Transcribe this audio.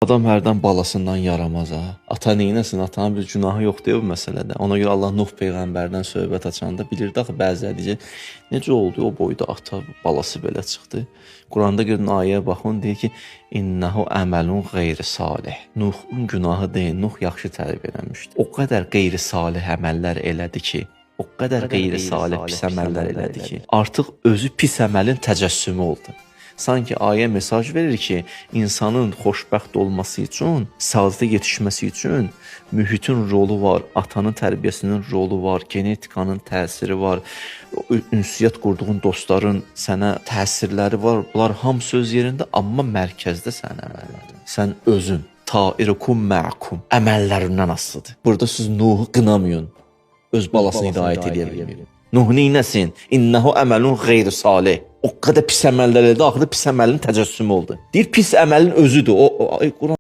Adam hərdən balasından yaramaz ha. Ata neynəsin? Atanın bir günahı yoxdur bu məsələdə. Ona görə Allah Nuh peyğəmbərdən söhbət açanda bilirdi axı bəziləri deyir, necə oldu o boyda ata balası belə çıxdı. Quranda görün ayəyə baxın, deyir ki, innehu əməlun qeyri salih. Nuhun günahı deyil, Nuh yaxşı tərbiyə eləmişdi. O qədər qeyri salih əməllər elədi ki, o qədər qeyri salih pis əməllər elədi ki, artıq özü pis əməlin təcəssümü oldu. Sanki ayə mesaj verir ki, insanın xoşbəxt olması üçün, sağlıqda yetişməsi üçün mühitin rolu var, atanın tərbiyəsinin rolu var, genetikanın təsiri var, ünsiyyət qurduğun dostların sənə təsirləri var. Bunlar hamısı öz yerində, amma mərkəzdə sənin əməllərin. Sən özün, tairukum ma'kum, əməllərindən asılıdır. Burada siz Nuhu qınamayın, öz balasını hidayət edə bilmir. Nuh neynəsin? İnnehu əməlun qeyri salih. O qədər pis əməllər elədi, axırda pis əməlin təcəssümü oldu. Deyir, pis əməlin özüdür.